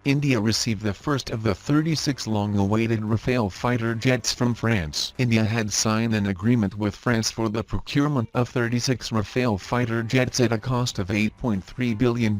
India received the first of the 36 long-awaited Rafale fighter jets from France. India had signed an agreement with France for the procurement of 36 Rafale fighter jets at a cost of $8.3 billion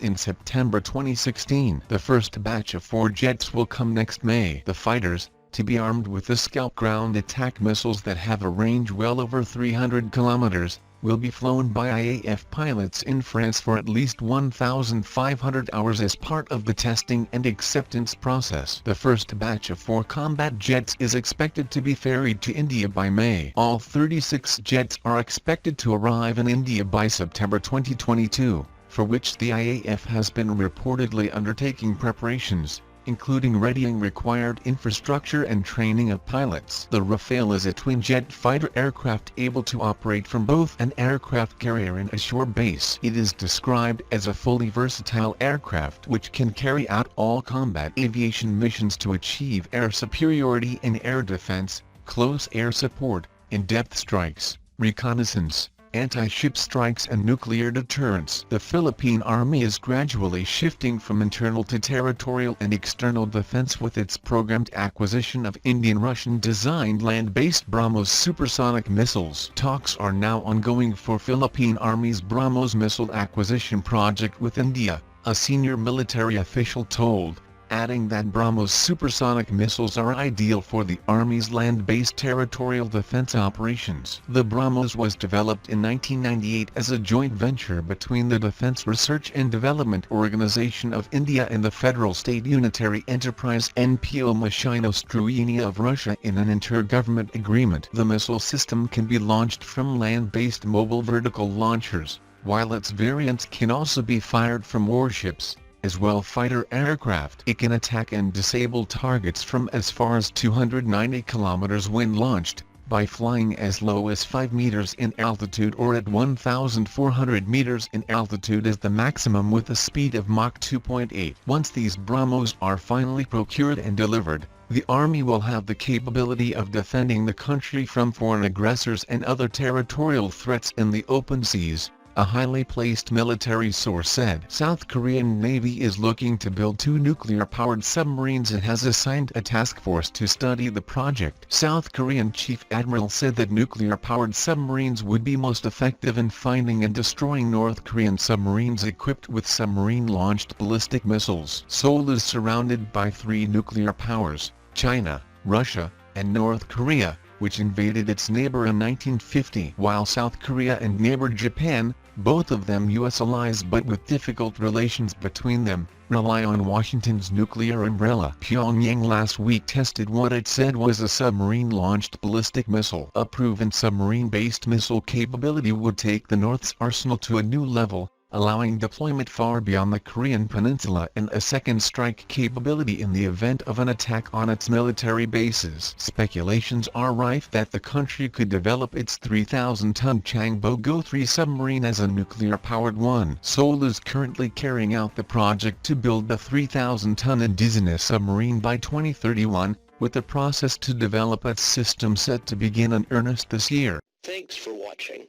in September 2016. The first batch of 4 jets will come next May. The fighters, to be armed with the Scalp ground attack missiles that have a range well over 300 kilometers, will be flown by IAF pilots in France for at least 1,500 hours as part of the testing and acceptance process. The first batch of 4 combat jets is expected to be ferried to India by May. All 36 jets are expected to arrive in India by September 2022, for which the IAF has been reportedly undertaking preparations, including readying required infrastructure and training of pilots. The Rafale is a twin-jet fighter aircraft able to operate from both an aircraft carrier and a shore base. It is described as a fully versatile aircraft which can carry out all combat aviation missions to achieve air superiority in air defense, close air support, in-depth strikes, reconnaissance, anti-ship strikes and nuclear deterrence. The Philippine Army is gradually shifting from internal to territorial and external defense with its programmed acquisition of Indian-Russian-designed land-based Brahmos supersonic missiles. Talks are now ongoing for Philippine Army's Brahmos missile acquisition project with India, a senior military official told, adding that Brahmos supersonic missiles are ideal for the Army's land-based territorial defense operations. The Brahmos was developed in 1998 as a joint venture between the Defense Research and Development Organization of India and the Federal State Unitary Enterprise NPO Mashino-Struyenia of Russia in an intergovernment agreement. The missile system can be launched from land-based mobile vertical launchers, while its variants can also be fired from warships as well fighter aircraft. It can attack and disable targets from as far as 290 kilometers when launched, by flying as low as 5 meters in altitude or at 1,400 meters in altitude as the maximum with a speed of Mach 2.8. Once these Brahmos are finally procured and delivered, the Army will have the capability of defending the country from foreign aggressors and other territorial threats in the open seas, a highly placed military source said. South Korean Navy is looking to build 2 nuclear-powered submarines and has assigned a task force to study the project. South Korean Chief Admiral said that nuclear-powered submarines would be most effective in finding and destroying North Korean submarines equipped with submarine-launched ballistic missiles. Seoul is surrounded by 3 nuclear powers, China, Russia, and North Korea, which invaded its neighbor in 1950. While South Korea and neighbor Japan, both of them U.S. allies but with difficult relations between them, rely on Washington's nuclear umbrella. Pyongyang last week tested what it said was a submarine-launched ballistic missile. A proven submarine-based missile capability would take the North's arsenal to a new level, allowing deployment far beyond the Korean peninsula and a second strike capability in the event of an attack on its military bases. Speculations are rife that the country could develop its 3,000-ton Changbo-go 3 submarine as a nuclear-powered one. Seoul is currently carrying out the project to build the 3,000-ton indigenous submarine by 2031, with the process to develop its system set to begin in earnest this year. Thanks for watching.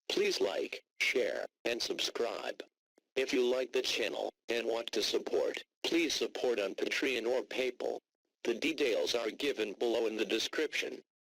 Please like, share, and subscribe. If you like the channel and want to support, please support on Patreon or PayPal. The details are given below in the description.